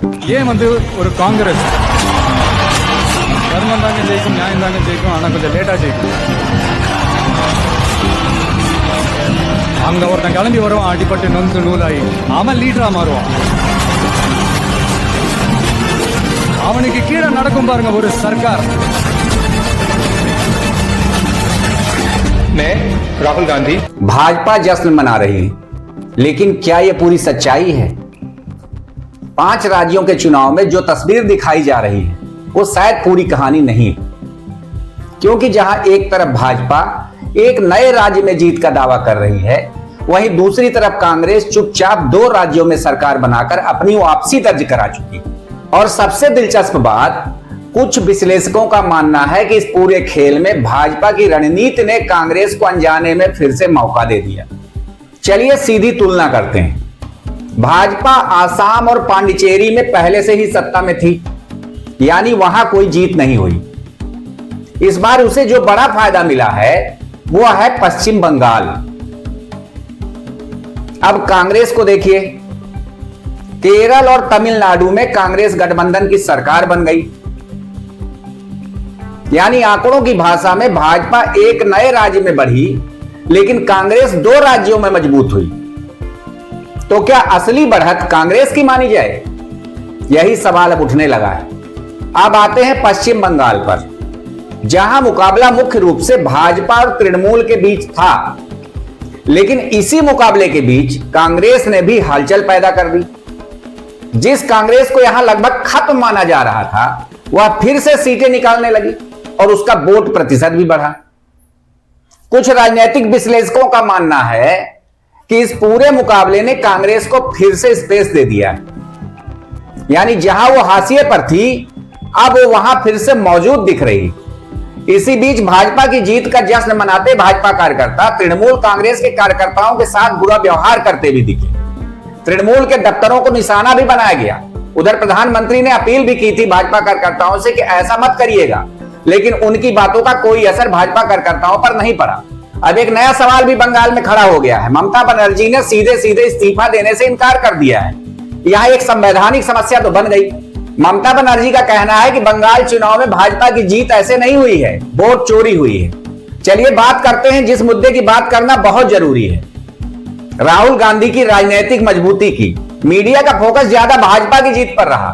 ஏன் ஒரு காங்கிரஸ் தர்மம் தாங்க ஜெயிக்கும், நியாயம் தாங்க ஜெயிக்கும், ஆனால் கொஞ்சம் லேட்டாக ஜெயிக்கும். அங்கே ஒருத்தன் கிளம்பி வருவான், அடிப்பட்டு நொந்து நூலாகி அவன் லீடரா மாறுவான். அவனுக்கு கீழே நடக்கும் பாருங்க ஒரு சர்க்கார். मैं राहुल गांधी। भाजपा जश्न मना रही है, लेकिन क्या यह पूरी सच्चाई है? 5 राज्यों के चुनाव में जो तस्वीर दिखाई जा रही है वो शायद पूरी कहानी नहीं है, क्योंकि जहां एक तरफ भाजपा एक नए राज्य में जीत का दावा कर रही है, वहीं दूसरी तरफ कांग्रेस चुपचाप 2 राज्यों में सरकार बनाकर अपनी वापसी दर्ज करा चुकी है। और सबसे दिलचस्प बात, कुछ विश्लेषकों का मानना है कि इस पूरे खेल में भाजपा की रणनीति ने कांग्रेस को अनजाने में फिर से मौका दे दिया। चलिए सीधी तुलना करते हैं। भाजपा आसाम और पांडिचेरी में पहले से ही सत्ता में थी, यानी वहां कोई जीत नहीं हुई। इस बार उसे जो बड़ा फायदा मिला है वो है पश्चिम बंगाल। अब कांग्रेस को देखिए, केरल और तमिलनाडु में कांग्रेस गठबंधन की सरकार बन गई, यानी आंकड़ों की भाषा में भाजपा एक नए राज्य में बढ़ी, लेकिन कांग्रेस 2 राज्यों में मजबूत हुई। तो क्या असली बढ़त कांग्रेस की मानी जाए? यही सवाल अब उठने लगा है। अब आते हैं पश्चिम बंगाल पर, जहां मुकाबला मुख्य रूप से भाजपा और तृणमूल के बीच था, लेकिन इसी मुकाबले के बीच कांग्रेस ने भी हलचल पैदा कर दी। जिस कांग्रेस को यहां लगभग खत्म माना जा रहा था, वह फिर से सीटें निकालने लगी और उसका वोट प्रतिशत भी बढ़ा। कुछ राजनीतिक विश्लेषकों का मानना है कि इस पूरे मुकाबले ने कांग्रेस को फिर से स्पेस दे दिया है, यानी जहां वो हाशिए पर थी, अब वो वहां फिर से मौजूद दिख रही। इसी बीच भाजपा की जीत का जश्न मनाते भाजपा कार्यकर्ता तृणमूल कांग्रेस के कार्यकर्ताओं के साथ बुरा व्यवहार करते भी दिखे। तृणमूल के दफ्तरों को निशाना भी बनाया गया। उधर प्रधानमंत्री ने अपील भी की थी भाजपा कार्यकर्ताओं से कि ऐसा मत करिएगा, लेकिन उनकी बातों का कोई असर भाजपा कार्यकर्ताओं पर नहीं पड़ा। अब एक नया सवाल भी बंगाल में खड़ा हो गया है। ममता बनर्जी ने सीधे सीधे इस्तीफा देने से इनकार कर दिया है। यहां एक संवैधानिक समस्या तो बन गई। ममता बनर्जी का कहना है कि बंगाल चुनाव में भाजपा की जीत ऐसे नहीं हुई है, वोट चोरी हुई है। चलिए बात करते हैं जिस मुद्दे की बात करना बहुत जरूरी है, राहुल गांधी की राजनीतिक मजबूती की। मीडिया का फोकस ज्यादा भाजपा की जीत पर रहा,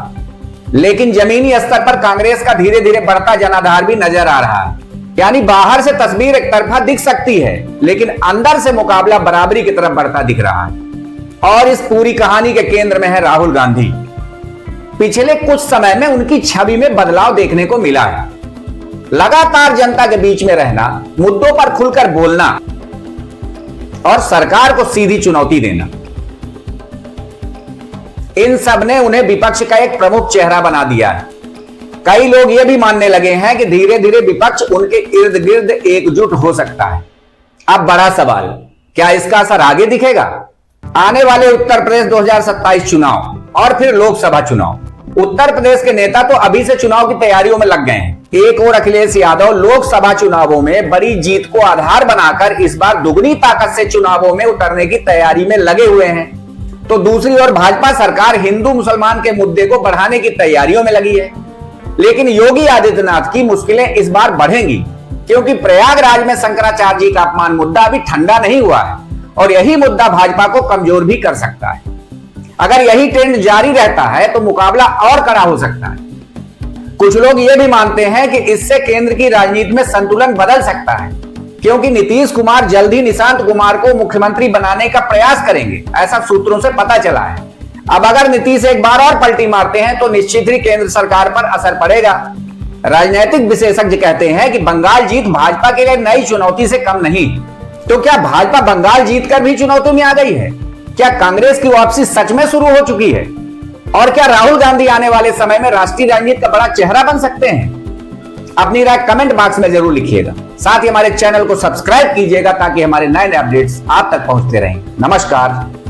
लेकिन जमीनी स्तर पर कांग्रेस का धीरे धीरे बढ़ता जनाधार भी नजर आ रहा है। यानी बाहर से तस्वीर एक तरफा दिख सकती है, लेकिन अंदर से मुकाबला बराबरी की तरफ बढ़ता दिख रहा है। और इस पूरी कहानी के केंद्र में है राहुल गांधी। पिछले कुछ समय में उनकी छवि में बदलाव देखने को मिला है। लगातार जनता के बीच में रहना, मुद्दों पर खुलकर बोलना और सरकार को सीधी चुनौती देना, इन सब ने उन्हें विपक्ष का एक प्रमुख चेहरा बना दिया है। कई लोग यह भी मानने लगे हैं कि धीरे धीरे विपक्ष उनके इर्द गिर्द एकजुट हो सकता है। अब बड़ा सवाल, क्या इसका असर आगे दिखेगा? आने वाले उत्तर प्रदेश 2027 चुनाव और फिर लोकसभा चुनाव। उत्तर प्रदेश के नेता तो अभी से चुनाव की तैयारियों में लग गए हैं। एक और अखिलेश यादव लोकसभा चुनावों में बड़ी जीत को आधार बनाकर इस बार दुगनी ताकत से चुनावों में उतरने की तैयारी में लगे हुए हैं, तो दूसरी ओर भाजपा सरकार हिंदू मुसलमान के मुद्दे को बढ़ाने की तैयारियों में लगी है। लेकिन योगी आदित्यनाथ की मुश्किलें इस बार बढ़ेंगी, क्योंकि प्रयागराज में शंकराचार्य जी का अपमान मुद्दा अभी ठंडा नहीं हुआ है और यही मुद्दा भाजपा को कमजोर भी कर सकता है। अगर यही ट्रेंड जारी रहता है तो मुकाबला और कड़ा हो सकता है। कुछ लोग यह भी मानते हैं कि इससे केंद्र की राजनीति में संतुलन बदल सकता है, क्योंकि नीतीश कुमार जल्द ही निशांत कुमार को मुख्यमंत्री बनाने का प्रयास करेंगे, ऐसा सूत्रों से पता चला है। अब अगर नीतीश एक बार और पलटी मारते हैं तो निश्चित ही केंद्र सरकार पर असर पड़ेगा। राजनीतिक विशेषज्ञ कहते हैं कि बंगाल जीत भाजपा के लिए नई चुनौती से कम नहीं। तो क्या भाजपा बंगाल जीतकर भी चुनौती में आ गई है? क्या कांग्रेस की वापसी सच में शुरू हो चुकी है? और क्या राहुल गांधी आने वाले समय में राष्ट्रीय राजनीति का बड़ा चेहरा बन सकते हैं? अपनी राय कमेंट बॉक्स में जरूर लिखिएगा। साथ ही हमारे चैनल को सब्सक्राइब कीजिएगा ताकि हमारे नए नए अपडेट्स आप तक पहुंचते रहें। नमस्कार।